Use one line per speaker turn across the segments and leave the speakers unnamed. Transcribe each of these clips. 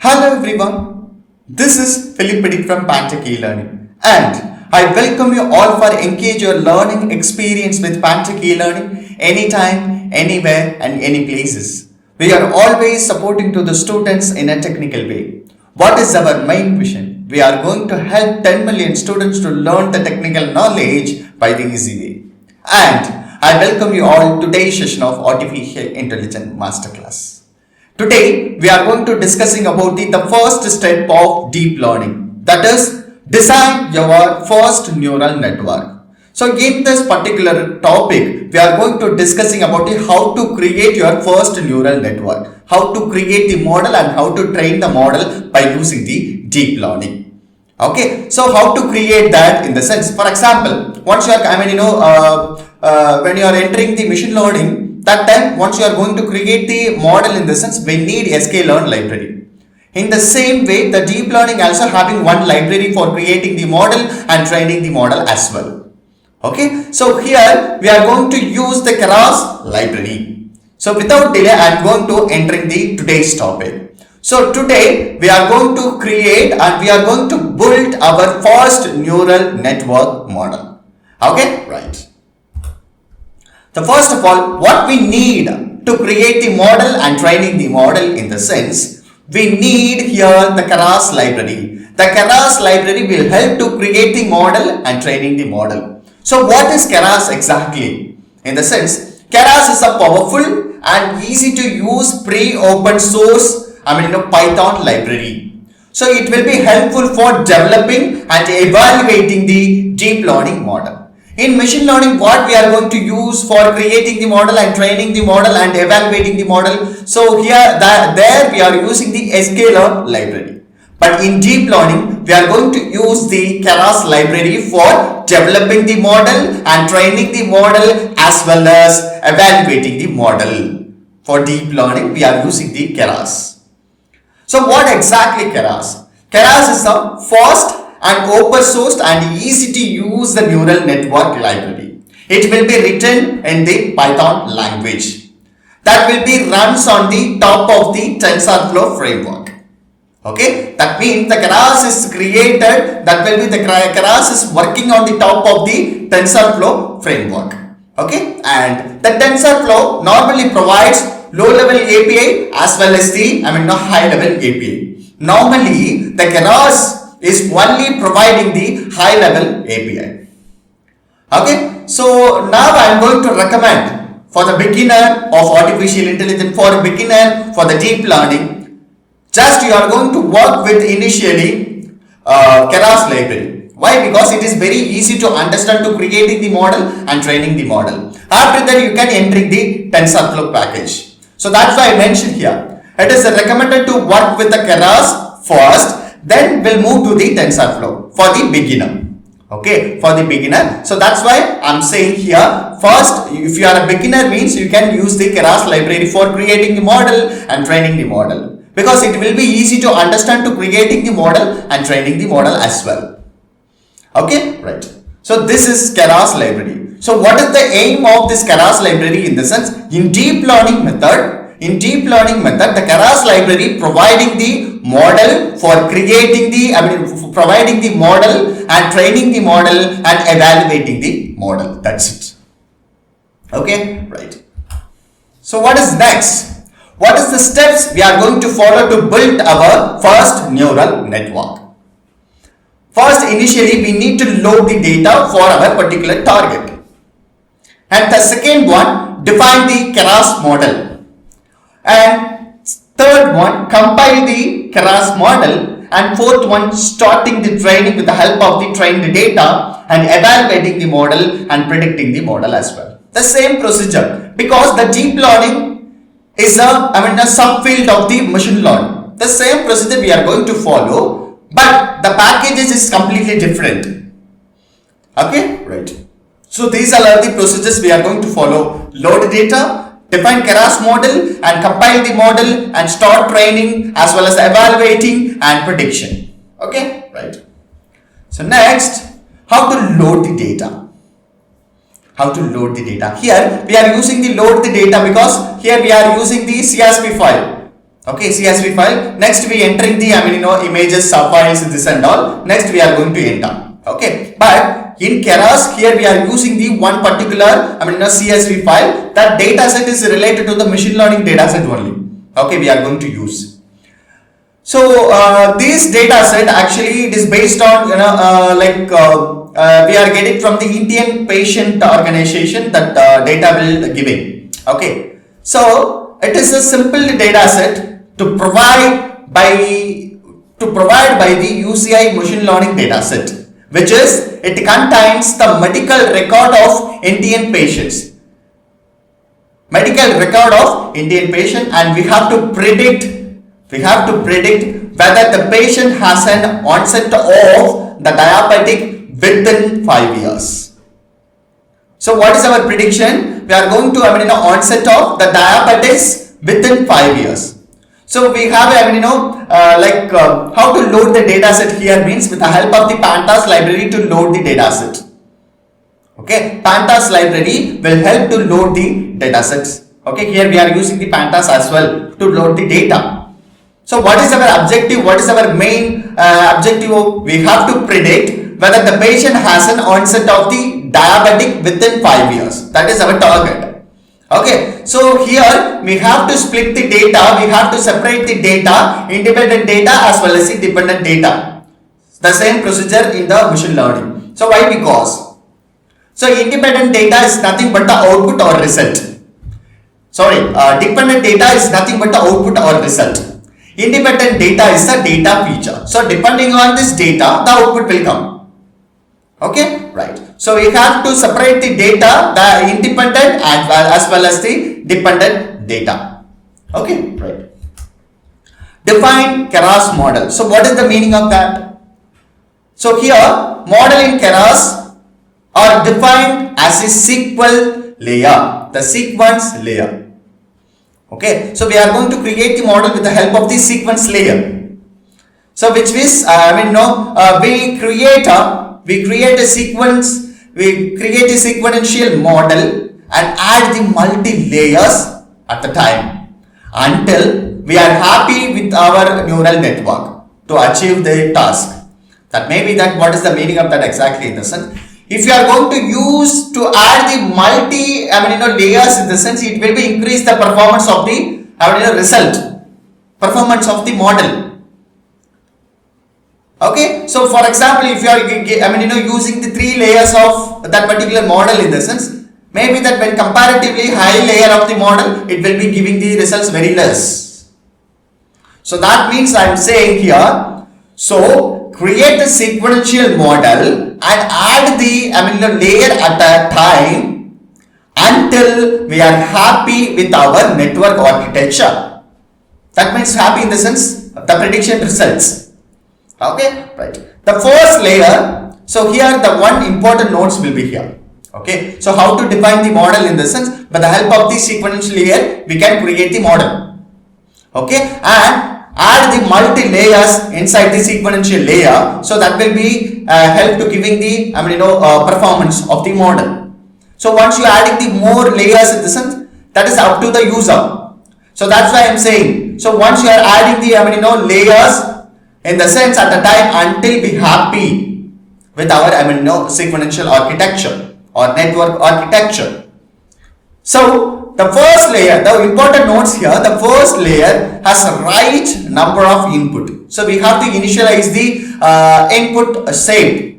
Hello everyone, this is Philip from Pantechelearning and I welcome you all for engage your learning experience with Pantechelearning anytime, anywhere and any places. We are always supporting to the students in a technical way. What is our main vision? We are going to help 10 million students to learn the technical knowledge by the easy way. And I welcome you all to today's session of Artificial Intelligence Masterclass. Today, we are going to discussing about the first step of deep learning. That is, design your first neural network. So, in this particular topic, we are going to discussing about how to create your first neural network, how to create the model and how to train the model by using the deep learning. Okay, so how to create that in the sense, for example, once you are, when you are entering the machine learning, that time once you are going to create the model in the sense we need sklearn library. In the same way, the deep learning also having one library for creating the model and training the model as well. Okay, so here we are going to use the Keras library. So without delay, I am going to entering the today's topic. So today we are going to create and we are going to build our first neural network model. Okay, right. So first of all, what we need to create the model and training the model in the sense, we need here the Keras library. The Keras library will help to create the model and training the model. So what is Keras exactly? In the sense, Keras is a powerful and easy to use pre-open source Python library. So it will be helpful for developing and evaluating the deep learning model. In machine learning, what we are going to use for creating the model and training the model and evaluating the model. So here, there we are using the sklearn library. But in deep learning, we are going to use the Keras library for developing the model and training the model as well as evaluating the model. For deep learning, we are using the Keras. So what exactly Keras? Keras is a fast and open sourced and easy to use the neural network library. It will be written in the Python language. That will be runs on the top of the TensorFlow framework. Okay, that means the Keras is created, that will be the Keras is working on the top of the TensorFlow framework. Okay, and the TensorFlow normally provides low level API as well as the high level API. Normally the Keras is only providing the high level API. Okay, so now I am going to recommend for the beginner of artificial intelligence, for a beginner for the deep learning, just you are going to work with initially Keras library. Why? Because it is very easy to understand to creating the model and training the model. After that you can enter the TensorFlow package. So that's why I mentioned here. It is recommended to work with the Keras first. Then we'll move to the TensorFlow for the beginner. Okay, for the beginner. So that's why I'm saying here, first, if you are a beginner means you can use the Keras library for creating the model and training the model. Because it will be easy to understand to creating the model and training the model as well. Okay, right. So this is Keras library. So what is the aim of this Keras library in the sense? In deep learning method, the Keras library providing the model for creating the, providing the model and training the model and evaluating the model. That's it. Okay, right. So what is next? What is the steps we are going to follow to build our first neural network? First, initially we need to load the data for our particular target. And the second one, define the Keras model. And third one, compile the Keras model, and fourth one, starting the training with the help of the trained data and evaluating the model and predicting the model as well. The same procedure, because the deep learning is a subfield of the machine learning. The same procedure we are going to follow, but the packages is completely different. Okay, right. So these are the procedures we are going to follow. Load data, define Keras model and compile the model and start training as well as evaluating and prediction. Okay, right. So next, how to load the data. How to load the data. Here we are using the load the data because here we are using the CSV file. Okay, CSV file. Next we entering the images, subfiles, this and all. Next we are going to enter. Okay, but in Keras here we are using the one particular CSV file. That data set is related to the machine learning data set only. Okay, we are going to use. So this data set actually it is based on we are getting from the Indian patient organization that data will giving. Okay, so it is a simple data set to provide by the UCI machine learning data set, which is it contains the medical record of Indian patients. Medical record of Indian patient, and we have to predict whether the patient has an onset of the diabetic within 5 years. So what is our prediction? We are going to have onset of the diabetes within 5 years. So we have how to load the data set here means with the help of the Pantas library to load the data set. Okay, Pantas library will help to load the data sets. Okay, here we are using the Pantas as well to load the data. So what is our objective? What is our main objective? We have to predict whether the patient has an onset of the diabetic within 5 years. That is our target. Okay, so here we have to split the data. We have to separate the data, independent data as well as the dependent data. The same procedure in the machine learning. So why? Because so independent data is nothing but the output or result. Dependent data is nothing but the output or result. Independent data is the data feature. So depending on this data, the output will come. Okay, right. So we have to separate the data, the independent as well as the dependent data. Okay, right. Define Keras model. So what is the meaning of that? So here, model in Keras are defined as a SQL layer, the sequence layer. Okay, so we are going to create the model with the help of the sequence layer. So which is we create a sequential model and add the multi layers at the time until we are happy with our neural network to achieve the task. That may be that what is the meaning of that exactly in the sense. If you are going to use to add the multi layers in the sense, it will be increase the performance of the performance of the model. Okay, so for example, if you are using the 3 layers of that particular model in the sense, maybe that when comparatively high layer of the model, it will be giving the results very less. So that means I am saying here, so create the sequential model and add the layer at a time until we are happy with our network architecture. That means happy in the sense the prediction results. Okay, right. The first layer, so here the one important nodes will be here. Okay, so how to define the model in the sense, with the help of the sequential layer, we can create the model. Okay, and add the multi layers inside the sequential layer, so that will be help to giving the performance of the model. So once you adding the more layers in the sense, that is up to the user. So that's why I am saying, so once you are adding the layers in the sense at the time until be happy with our sequential architecture or network architecture. So the first layer, the important notes here, the first layer has a right number of input. So we have to initialize the input shape,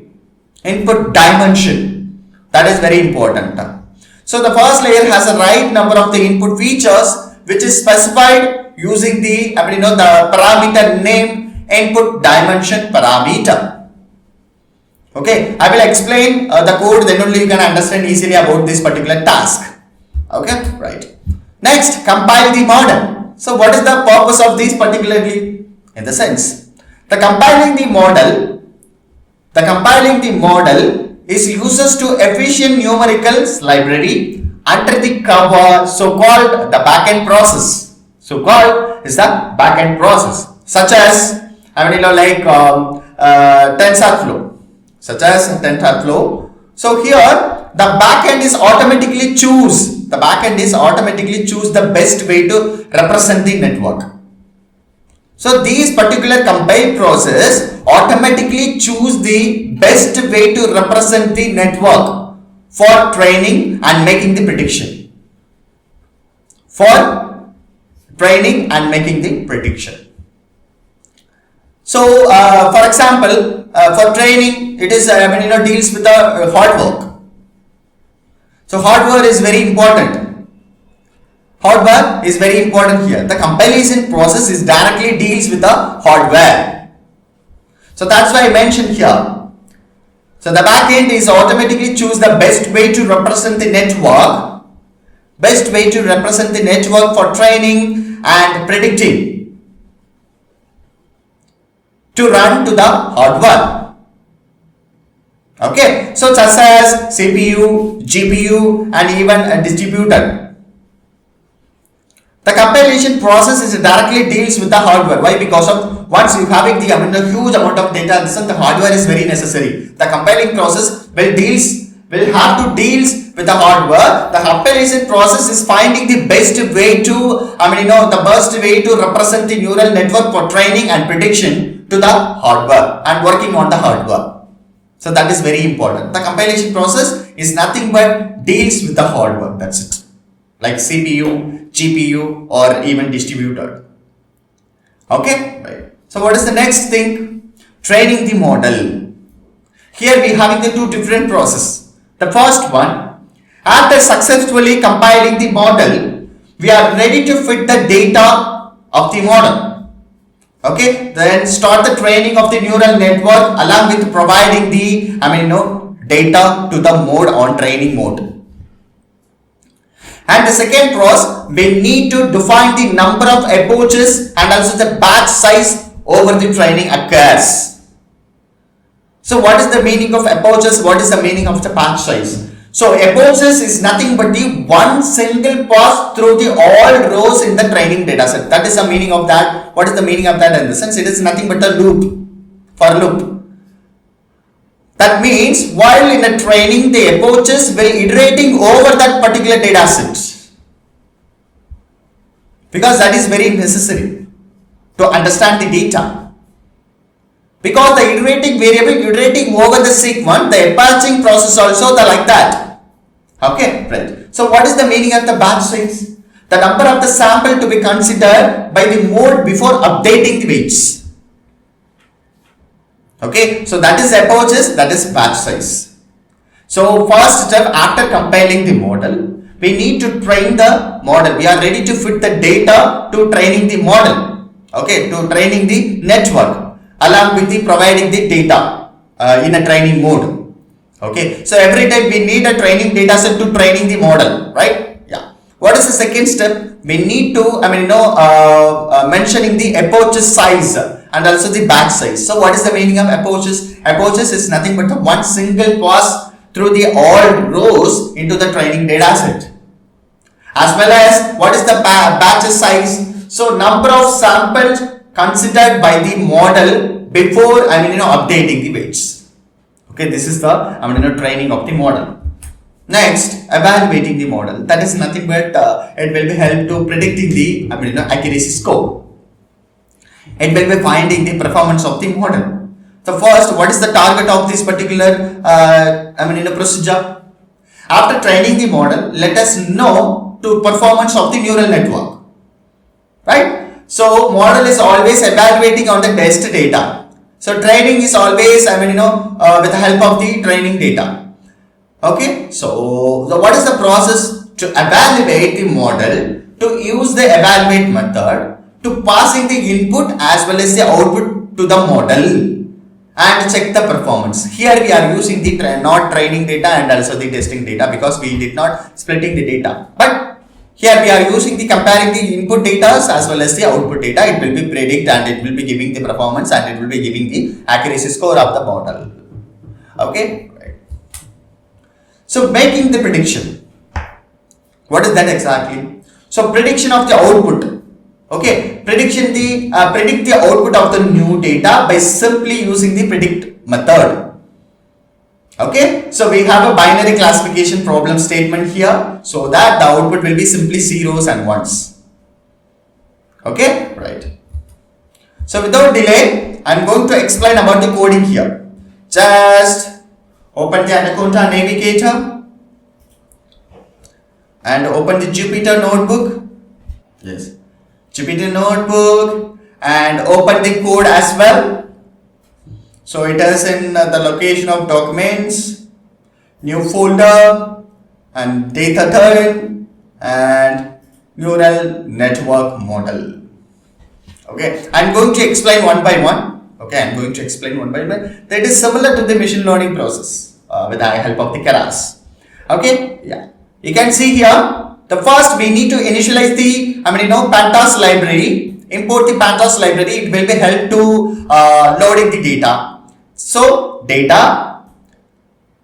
input dimension. That is very important. So the first layer has a right number of the input features which is specified using the the parameter name input dimension parameter. Okay, I will explain the code, then only you can understand easily about this particular task. Okay, right. Next, compile the model. So what is the purpose of this particularly? In the sense, the compiling the model is uses to efficient numericals library under the cover, so-called the backend process. So-called is the backend process, such as TensorFlow, such as TensorFlow. So here the backend is automatically choose the best way to represent the network. So these particular compile process automatically choose the best way to represent the network for training and making the prediction. For training and making the prediction. So for example, for training, it is deals with the hard work. So hardware is very important. Hardware is very important here. The compilation process is directly deals with the hardware. So that's why I mentioned here. So the backend is automatically choose the best way to represent the network. Best way to represent the network for training and predicting to run to the hardware. Okay. So such as CPU, GPU and even a distributor. The compilation process is directly deals with the hardware. Why? Because of once you having the huge amount of data, the hardware is very necessary. The compiling process will have to deals with the hardware. The compilation process is finding the best way to the best way to represent the neural network for training and prediction to the hardware and working on the hardware. So that is very important. The compilation process is nothing but deals with the hardware. That's it. Like CPU, GPU or even distributor. Okay, right. So what is the next thing? Training the model. Here we having the two different processes. The first one, after successfully compiling the model, we are ready to fit the data of the model. Okay, then start the training of the neural network along with providing the data to the mode on training mode. And the second process, we need to define the number of approaches and also the batch size over the training occurs. So what is the meaning of approaches? What is the meaning of the batch size? So approaches is nothing but the one single pass through the all rows in the training dataset. That is the meaning of that. What is the meaning of that? In the sense, it is nothing but a loop, for loop. That means while in a training, the approaches will iterating over that particular data set, because that is very necessary to understand the data. Because the iterating variable iterating over the sequence, the batching process also like that. Okay, right. So what is the meaning of the batch size? The number of the sample to be considered by the mode before updating the weights. Okay, so that is approaches, that is batch size. So first step, after compiling the model, we need to train the model. We are ready to fit the data to training the model. Okay, to training the network along with the providing the data in a training mode. Okay, so every time we need a training data set to training the model, right? Yeah. What is the second step? We need to mentioning the approaches size and also the batch size. So what is the meaning of approaches? Approaches is nothing but the one single pass through the all rows into the training data set. As well as what is the batch size? So number of samples considered by the model before updating the weights. Okay, this is the training of the model. Next, evaluating the model. That is nothing but it will be help to predicting the accuracy score. It will be finding the performance of the model. So first, what is the target of this particular procedure? After training the model, let us know to performance of the neural network. Right? So model is always evaluating on the test data. So training is always with the help of the training data. Okay. So what is the process to evaluate the model? To use the evaluate method to passing the input as well as the output to the model and check the performance. Here we are using the not training data and also the testing data because we did not splitting the data. But here we are using the comparing the input data as well as the output data. It will be predict and it will be giving the performance and it will be giving the accuracy score of the model. Okay. Right. So making the prediction. What is that exactly? So prediction of the output. Okay, predict the output of the new data by simply using the predict method. Okay, so we have a binary classification problem statement here, so that the output will be simply zeros and ones. Okay, right. So without delay, I'm going to explain about the coding here. Just open the Anaconda Navigator and open the Jupyter Notebook. Yes, Jupyter Notebook, and open the code as well. So it is in the location of documents, new folder, and data turn, and neural network model. Okay, I'm going to explain one by one. Okay, I'm going to explain one by one. That is similar to the machine learning process with the help of the Keras. Okay, yeah. You can see here. The first we need to initialize the Pantas library. Import the Pantas library. It will be help to loading the data. So data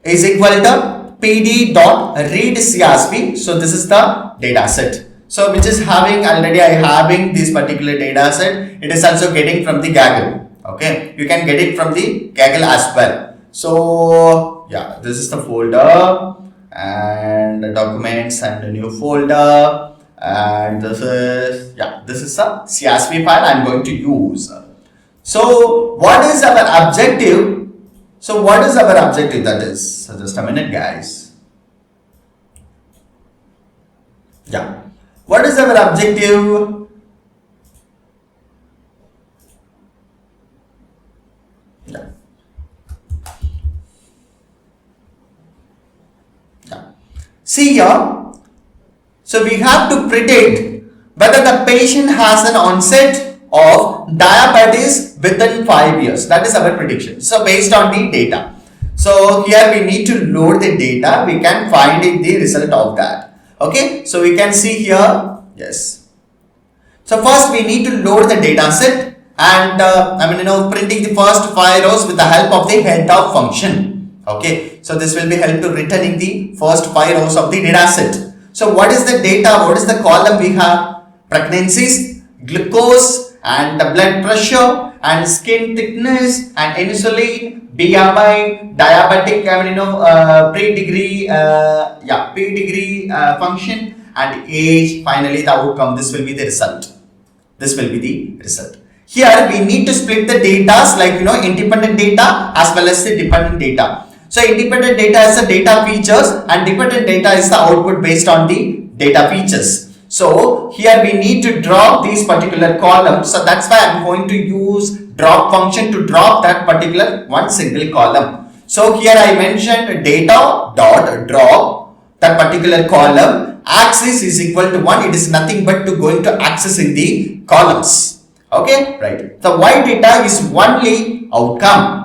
is equal to pd.readcsv. So this is the data set. So which is having already having this particular data set. It is also getting from the Gaggle. Okay, you can get it from the Gaggle as well. So yeah, this is the folder and the documents and the new folder, and this is a CSV file I'm going to use. So what is our objective? That is, so just a minute guys. Yeah, what is our objective? Yeah. See here, so we have to predict whether the patient has an onset of diabetes within 5 years. That is our prediction. So based on the data. So here we need to load the data. We can find the result of that. Okay. So we can see here. Yes. So first we need to load the data set and printing the first 5 rows with the help of the head of function. Okay, so this will be help to returning the first 5 rows of the data set. So what is the data? What is the column we have? Pregnancies, glucose, and the blood pressure, and skin thickness, and insulin, BMI, diabetic, pre-degree function, and age. Finally, the outcome. This will be the result. Here we need to split the data like independent data as well as the dependent data. So independent data is the data features and dependent data is the output based on the data features. So here we need to drop these particular columns. So that's why I'm going to use drop function to drop that particular one single column. So here I mentioned data dot drop that particular column. Axis is equal to 1. It is nothing but to going to accessing the columns. Okay, right. The Y data is only outcome.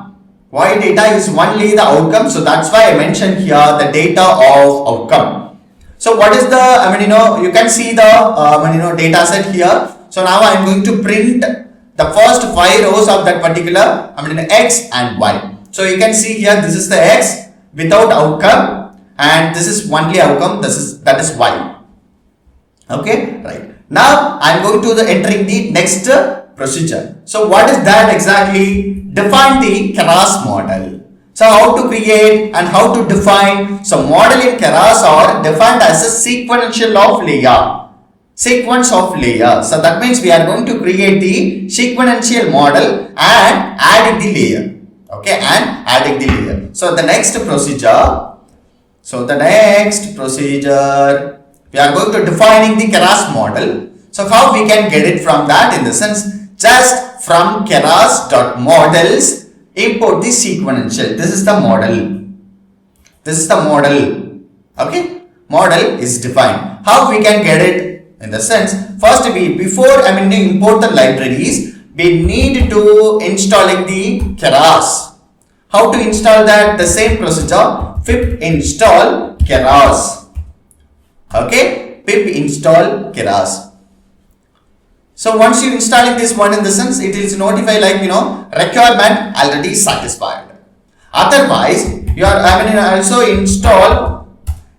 Y data is only the outcome. So that's why I mentioned here the data of outcome. So what is the, you can see the, data set here. So now I am going to print the first 5 rows of that particular, X and Y. So you can see here, this is the X without outcome and this is only outcome. That is Y. Okay, right. Now I am going to the entering the next procedure. So what is that exactly? Define the Keras model. So how to create and how to define. So model in Keras are defined as a sequence of layer. So that means we are going to create the sequential model and adding the layer. Okay, and adding the layer. So the next procedure. We are going to defining the Keras model. So how we can get it from that? In the sense, just from keras.models import the sequential. This is the model. Okay, model is defined. How we can get it? In the sense, first before import the libraries, we need to installing the Keras. How to install that? The same procedure. Pip install Keras. Okay, pip install Keras. So once you installing this one, in the sense it is notify like requirement already satisfied. Otherwise you are also install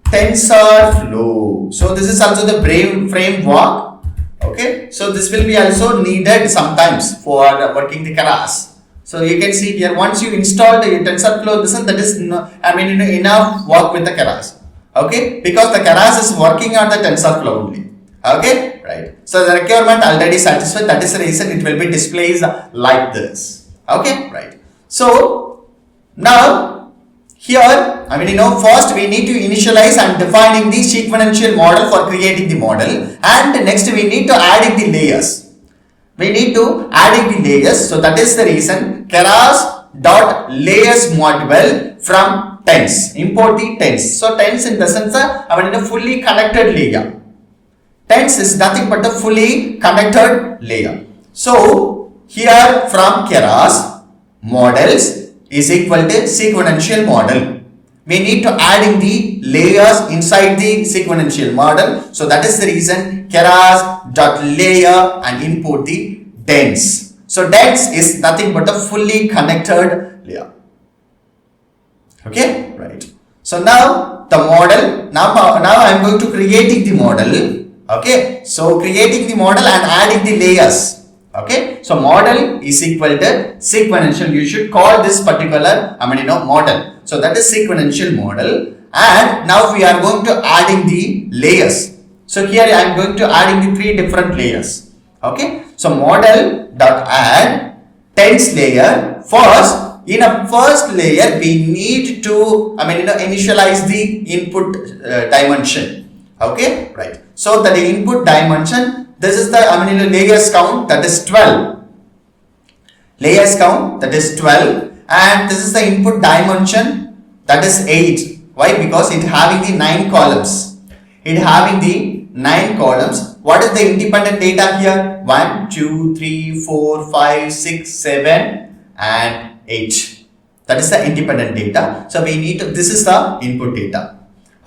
TensorFlow. So this is also the framework. Okay, so this will be also needed sometimes for working the Keras. So you can see here, once you install the TensorFlow, that is enough work with the Keras. Okay, because the Keras is working on the TensorFlow only. Okay, right. So the requirement already satisfied. That is the reason it will be displayed like this. Okay, right. So now here, first we need to initialize and defining the sequential model for creating the model, and next we need to adding the layers. We need to adding the layers. So that is the reason Keras dot layers module from tense. Import the tense. So tense in the sense a fully connected layer. Tense is nothing but the fully connected layer. So here from Keras models is equal to sequential model. We need to adding the layers inside the sequential model. So that is the reason Keras dot layer and import the dense. So dense is nothing but a fully connected layer. Okay, right. So now the model. Now I am going to creating the model. Okay, so creating the model and adding the layers. Okay, so model is equal to sequential. You should call this particular model. So that is sequential model, and now we are going to adding the layers. So here I am going to adding the 3 different layers. Okay, so model dot add tense layer. First, in a first layer we need to initialize the input dimension. Okay, right. So the input dimension, this is the layers count, that is 12. Layers count, that is 12, and this is the input dimension, that is 8. Why? Because it having the 9 columns. It having the 9 columns. What is the independent data here? 1, 2, 3, 4, 5, 6, 7 and 8. That is the independent data. So we need to, this is the input data.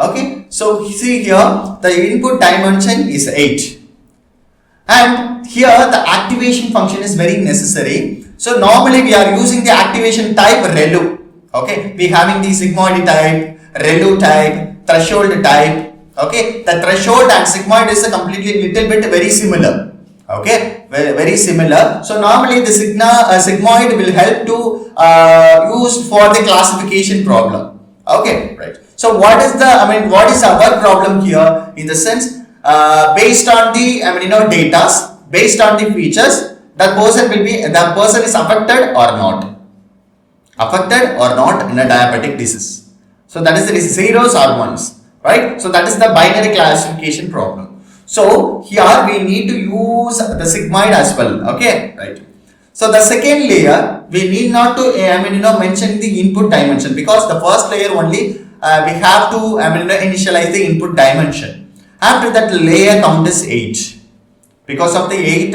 Okay, so see here the input dimension is 8, and here the activation function is very necessary. So normally we are using the activation type relu. Okay, we having the sigmoid type, relu type, threshold type. Okay, the threshold and sigmoid is a completely little bit very similar. Okay, very similar. So normally the sigmoid will help to use for the classification problem. Okay, right. So what is the what is our problem here in the sense based on the data, based on the features, the person is affected or not in a diabetic disease. So that is the zeros or ones, right? So that is the binary classification problem. So here we need to use the sigmoid as well. Okay, right. So the second layer we need not to mention the input dimension, because the first layer only we have to initialize the input dimension. After that layer count is 8 because of the 8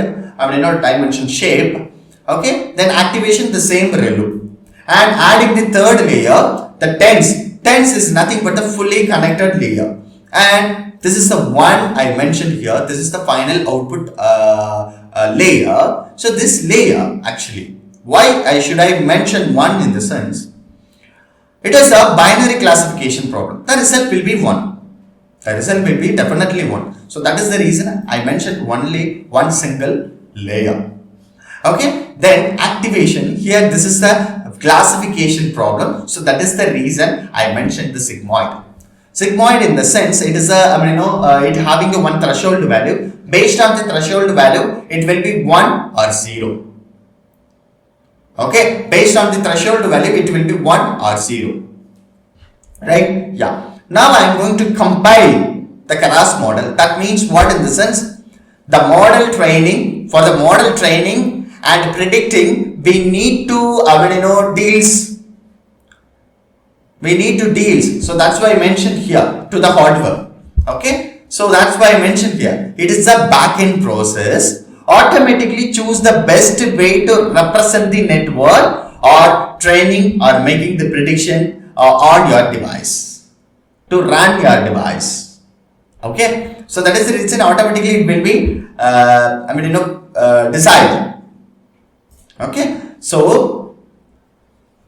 dimension shape. Okay, then activation the same relu, and adding the third layer, the tense is nothing but a fully connected layer, and this is the one I mentioned here. This is the final output layer. So this layer, actually, why should I mention 1 in the sense? It is a binary classification problem. The result will be 1. The result will be definitely 1. So that is the reason I mentioned only one single layer. Okay. Then activation. Here this is the classification problem. So that is the reason I mentioned the sigmoid. Sigmoid in the sense it is a it having a 1 threshold value. Based on the threshold value, it will be 1 or 0. Okay, based on the threshold value, it will be 1 or 0. Right? Yeah. Now I am going to compile the Keras model. That means what in the sense? The model training, for the model training and predicting, we need to deals. We need to deals. So that's why I mentioned here to the hardware. Okay. So that's why I mentioned here. It is a backend process. Automatically choose the best way to represent the network or training or making the prediction on your device, to run your device. Okay, so that is the reason automatically it will be decide. Okay, so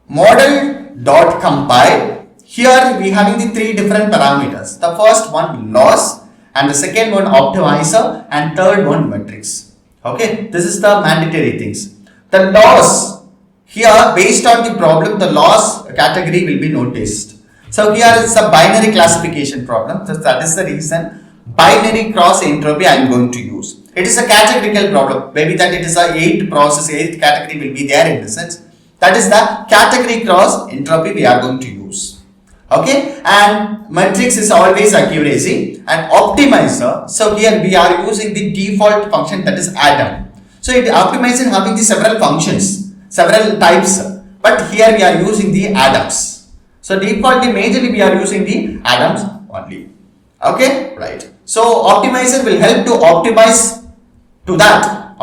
model dot compile. Here we having the 3 different parameters. The first one loss, and the second one optimizer, and third one metrics. Okay, this is the mandatory things. The loss, here based on the problem, the loss category will be noticed. So here is a binary classification problem. So that is the reason binary cross entropy I am going to use. It is a categorical problem. Maybe that it is a 8th category will be there in the sense. That is the category cross entropy we are going to use. Okay, and matrix is always accuracy and optimizer. So here we are using the default function, that is Adam. So it optimizes having the several functions, several types, but here we are using the Adams. So defaultly majorly we are using the Adams only. Okay, right. So optimizer will help to optimize to that,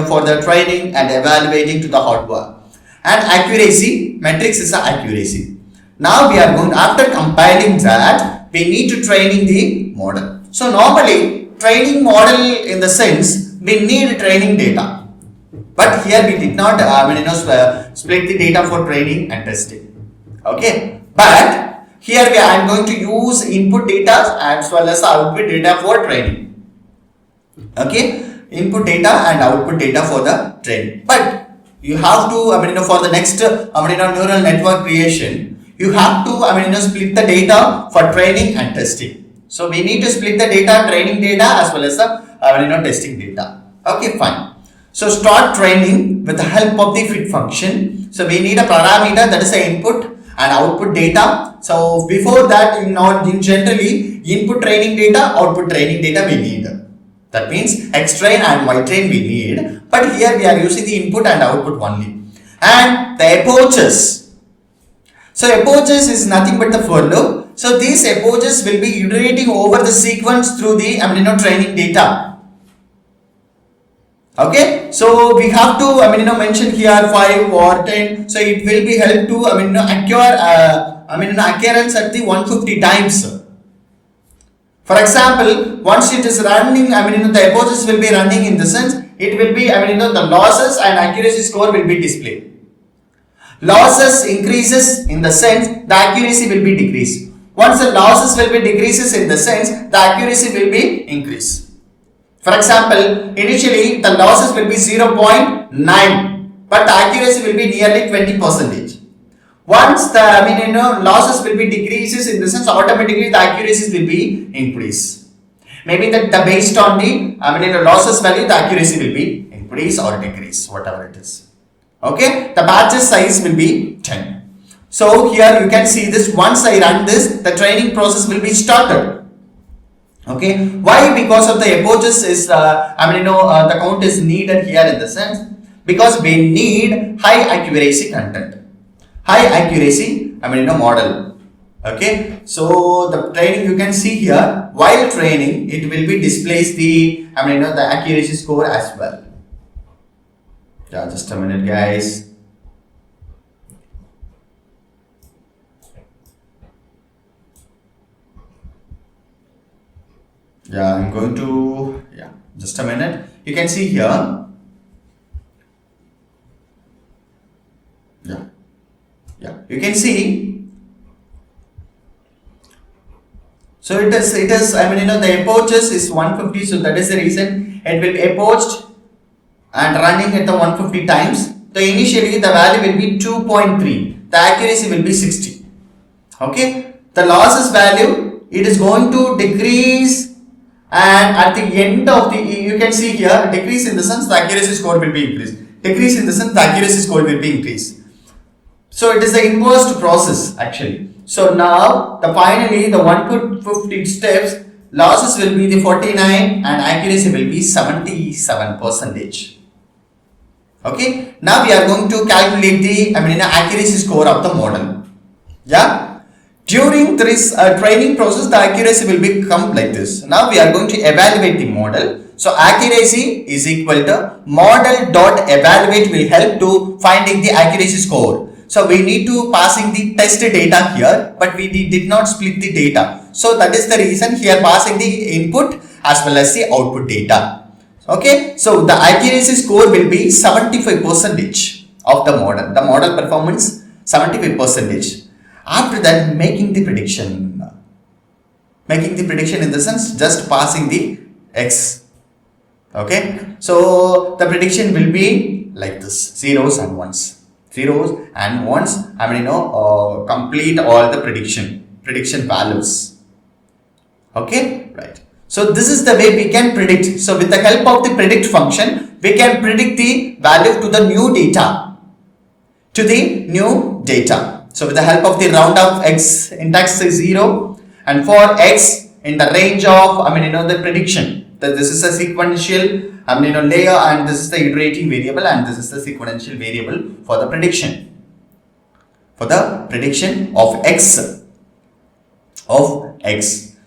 for the training and evaluating to the hardware. And accuracy, matrix is the accuracy. Now we are going, after compiling that, we need to training the model. So normally training model in the sense we need training data, but here we did not split the data for training and testing. Okay, but here I am going to use input data as well as output data for training. Okay, input data and output data for the training. But you have to for the next neural network creation, you have to split the data for training and testing. So we need to split the data, training data as well as the testing data. Okay, fine. So start training with the help of the fit function. So we need a parameter, that is the input and output data. So before that, in generally input training data, output training data we need. That means X train and Y train we need, but here we are using the input and output only. And the approaches. So approaches is nothing but the for loop. So these approaches will be iterating over the sequence through the training data. Okay, so we have to mention here 5 or 10. So it will be help to occurrence at the 150 times. For example, once it is running, the approaches will be running in the sense it will be the losses and accuracy score will be displayed. Losses increases in the sense the accuracy will be decreased. Once the losses will be decreases in the sense the accuracy will be increased. For example, initially the losses will be 0.9, but the accuracy will be nearly 20%. Once the losses will be decreases in the sense automatically the accuracies will be increase. Maybe that based on the losses value the accuracy will be increase or decrease, whatever it is. Okay, the batches size will be 10. So here you can see this, once I run this, the training process will be started. Okay, why? Because of the approaches is the count is needed here in the sense because we need high accuracy content, high accuracy model. Okay, so the training you can see here, while training it will be displays the the accuracy score as well. Yeah, just a minute guys. Yeah, I'm going to, just a minute. You can see here. You can see. So it is, the approaches is 150. So that is the reason it will be approached and running at the 150 times. So initially the value will be 2.3. The accuracy will be 60. Okay. The losses value, it is going to decrease. And at the end of the, you can see here, decrease in the sense the accuracy score will be increased. Decrease in the sense the accuracy score will be increased. So it is the inverse process actually. So now finally the 150 steps, losses will be the 49 and accuracy will be 77%. Okay. Now we are going to calculate the accuracy score of the model. Yeah. During this training process, the accuracy will become like this. Now we are going to evaluate the model. So accuracy is equal to model dot evaluate will help to finding the accuracy score. So we need to passing the test data here, but we did not split the data. So that is the reason here passing the input as well as the output data. Okay. So the accuracy score will be 75% of the model. The model performance 75%. After that, making the prediction in the sense just passing the X. Okay, so the prediction will be like this: zeros and ones, complete all the prediction values. Okay, right. So this is the way we can predict. So with the help of the predict function, we can predict the value to the new data. So with the help of the round of x index is 0, and for x in the range of, the prediction, that this is a sequential, layer, and this is the iterating variable, and this is the sequential variable for the prediction. For the prediction of x.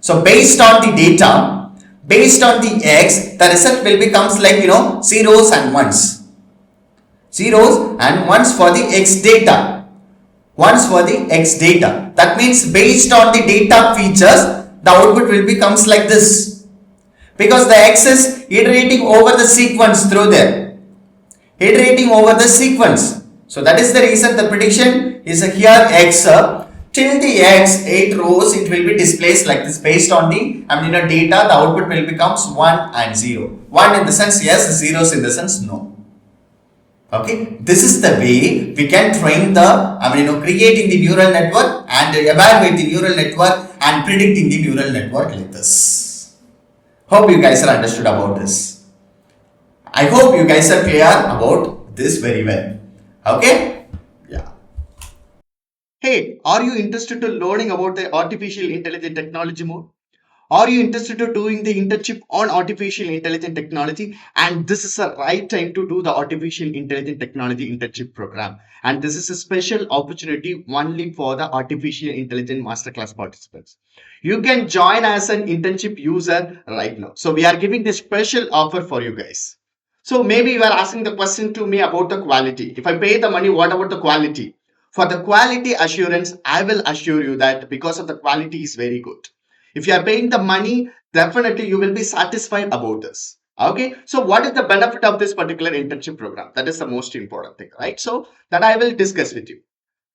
So based on the data, based on the x, the result will becomes like, zeros and ones. Zeros and ones for the x data. Ones for the x data. That means based on the data features, the output will becomes like this. Because the x is iterating over the sequence through there. Iterating over the sequence. So that is the reason the prediction is here x. Till the x 8 rows, it will be displaced like this. Based on the data, the output will becomes 1 and 0. 1 in the sense yes, zeros in the sense no. Okay, this is the way we can train the creating the neural network and evaluate the neural network and predicting the neural network like this. Hope you guys are understood about this. I hope you guys are clear about this very well. Okay? Yeah. Hey, are you interested to learning about the artificial intelligence technology more? Are you interested in doing the internship on artificial intelligence technology? And this is the right time to do the artificial intelligence technology internship program. And this is a special opportunity only for the artificial intelligence masterclass participants. You can join as an internship user right now. So we are giving this special offer for you guys. So maybe you are asking the question to me about the quality. If I pay the money, what about the quality? For the quality assurance, I will assure you that because of the quality is very good. If you are paying the money, definitely you will be satisfied about this. Okay, so what is the benefit of this particular internship program? That is the most important thing, right? So that I will discuss with you.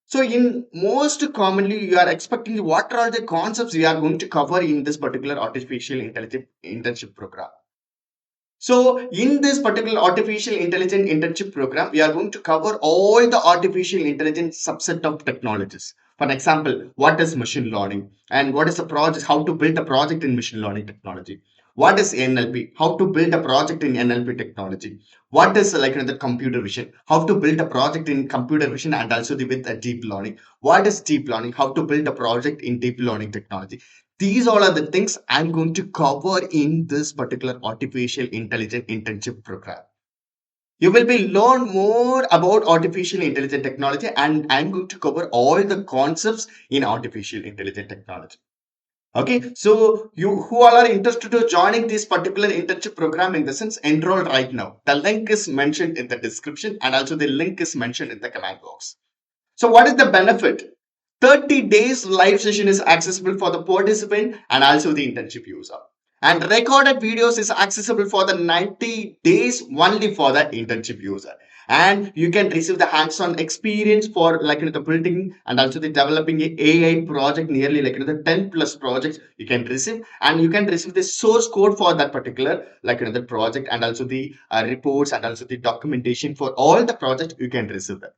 So in most commonly, you are expecting what are the concepts we are going to cover in this particular artificial intelligence internship program. So in this particular artificial intelligence internship program, we are going to cover all the artificial intelligence subset of technologies. For example, what is machine learning and what is the project, how to build a project in machine learning technology. What is NLP? How to build a project in NLP technology. What is the computer vision? How to build a project in computer vision and also with a deep learning. What is deep learning? How to build a project in deep learning technology. These all are the things I'm going to cover in this particular artificial intelligence internship program. You will be learn more about artificial intelligence technology, and I'm going to cover all the concepts in artificial intelligence technology. Okay, so you who all are interested to joining this particular internship program, in the sense, enroll right now. The link is mentioned in the description and also the link is mentioned in the comment box. So what is the benefit? 30 days live session is accessible for the participant and also the internship user. And recorded videos is accessible for the 90 days only for the internship user. And you can receive the hands-on experience for the building and also the developing a AI project, nearly the 10 plus projects you can receive, and you can receive the source code for that particular the project and also the reports and also the documentation for all the projects you can receive that.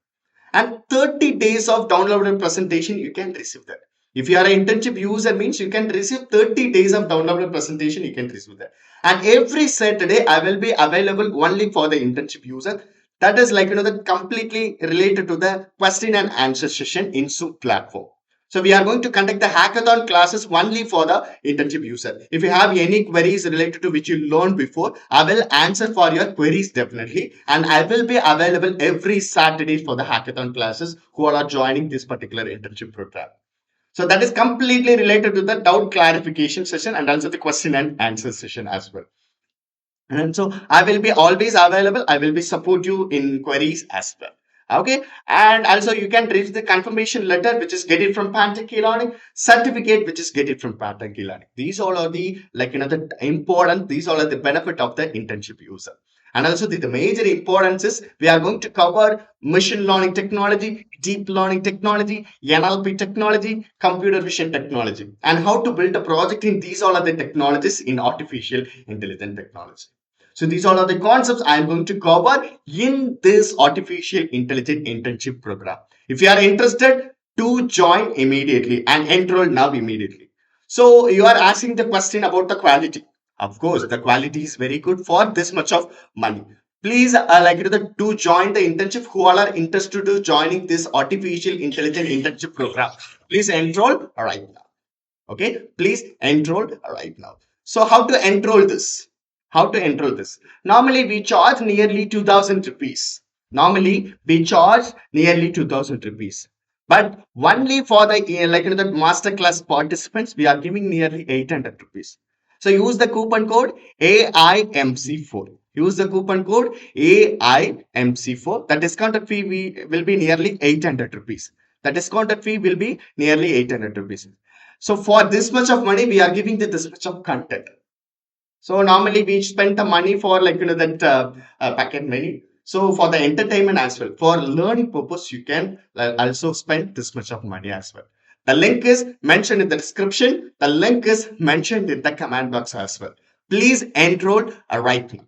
And 30 days of downloaded presentation you can receive that. If you are an internship user, means you can receive 30 days of downloaded presentation, you can receive that. And every Saturday I will be available only for the internship user. That is that completely related to the question and answer session in Zoom platform. So we are going to conduct the hackathon classes only for the internship user. If you have any queries related to which you learned before, I will answer for your queries definitely. And I will be available every Saturday for the hackathon classes who are joining this particular internship program. So that is completely related to the doubt clarification session and also the question and answer session as well. And so I will be always available. I will be support you in queries as well. Okay, and also you can reach the confirmation letter, which is get it from Pantech learning, certificate, which is get it from Pantech learning. These all are the the important. These all are the benefit of the internship user. And also the major importance is we are going to cover machine learning technology, deep learning technology, NLP technology, computer vision technology, and how to build a project in these all are the technologies in artificial intelligence technology. So these all are the concepts I am going to cover in this artificial intelligence internship program. If you are interested, to join immediately and enroll now immediately.
So you are asking the question about the quality. Of course, the quality is very good for this much of money. Please, do join the internship. Who all are interested to joining this artificial intelligence internship program? Please enroll right now. Okay, please enroll right now. So how to enroll this? How to enroll this? Normally we charge nearly 2000 rupees. Normally we charge nearly 2000 rupees. But only for the the masterclass participants, we are giving nearly 800 rupees. So use the coupon code AIMC4. Use the coupon code AIMC4. The discounted fee will be nearly 800 rupees. The discounted fee will be nearly 800 rupees. So for this much of money, we are giving this much of content. So normally we spend the money for packet menu. So for the entertainment as well, for learning purpose, you can also spend this much of money as well. The link is mentioned in the description. The link is mentioned in the command box as well. Please enroll right now.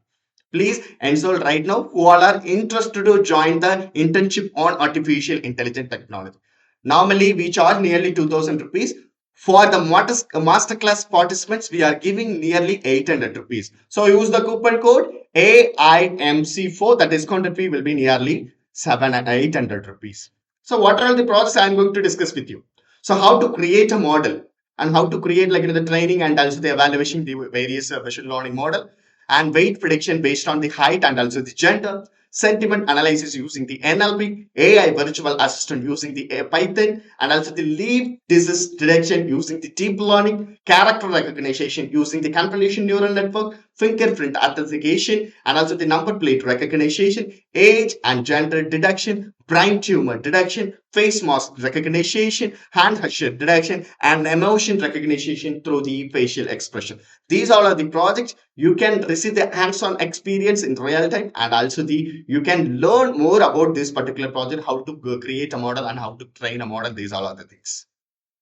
Please enroll right now who all are interested to join the internship on artificial intelligence technology. Normally, we charge nearly 2000 rupees. For the masterclass participants, we are giving nearly 800 rupees. So use the coupon code AIMC4. The discounted fee will be nearly 800 rupees. So what are the process I am going to discuss with you? So how to create a model and how to create the training and also the evaluation, the various machine learning model and weight prediction based on the height and also the gender, sentiment analysis using the NLP, AI virtual assistant using the Python, and also the leaf disease detection using the deep learning, character recognition using the convolution neural network, fingerprint authentication, and also the number plate recognition, age and gender detection, brain tumor detection, face mask recognition, hand gesture detection, and emotion recognition through the facial expression. These all are the projects you can receive the hands-on experience in real time, and also you can learn more about this particular project, how to create a model and how to train a model. These all are the things.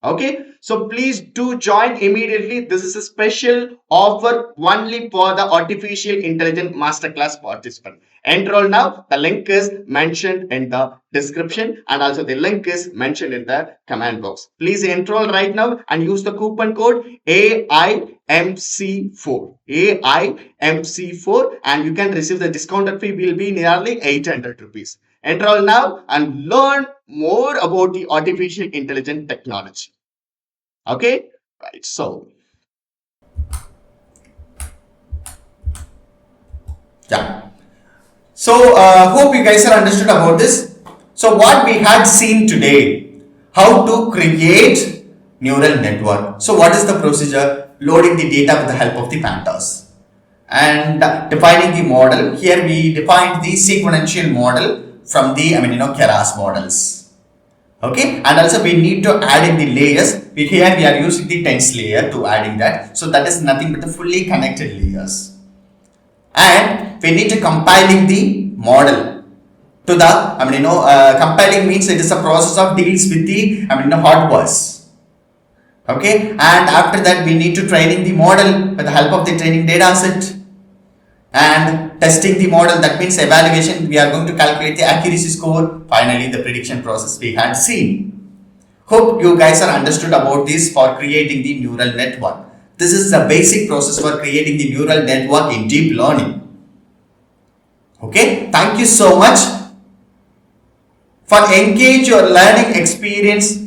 Okay, so please do join immediately. This is a special offer only for the artificial intelligence masterclass participant. Enroll now. The link is mentioned in the description and also the link is mentioned in the command box. Please enroll right now and use the coupon code AIMC4. AIMC4 and you can receive the discounted fee will be nearly 800 rupees. Enroll now and learn more about the artificial intelligence technology. Okay, right. So,
Yeah. So, hope you guys are understood about this. So, what we had seen today, how to create neural network. So, what is the procedure? Loading the data with the help of the pandas and defining the model. Here we defined the sequential model from the Keras models. Okay, and also we need to add in the layers. Here we are using the tens layer to adding that. So that is nothing but the fully connected layers. And we need to compiling the model to the compiling means it is a process of deals with the hardwares. Okay, and after that we need to training the model with the help of the training data set and testing the model. That means evaluation. We are going to calculate the accuracy score. Finally, the prediction process we had seen. Hope you guys are understood about this for creating the neural network. This is the basic process for creating the neural network in deep learning. Okay, thank you so much for engage your learning experience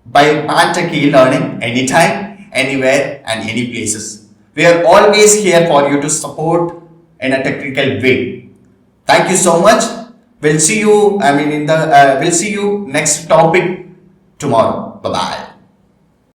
by Pantech learning anytime, anywhere and any places. We are always here for you to support in a technical way. Thank you so much. We'll see you. We'll see you next topic tomorrow. Bye bye.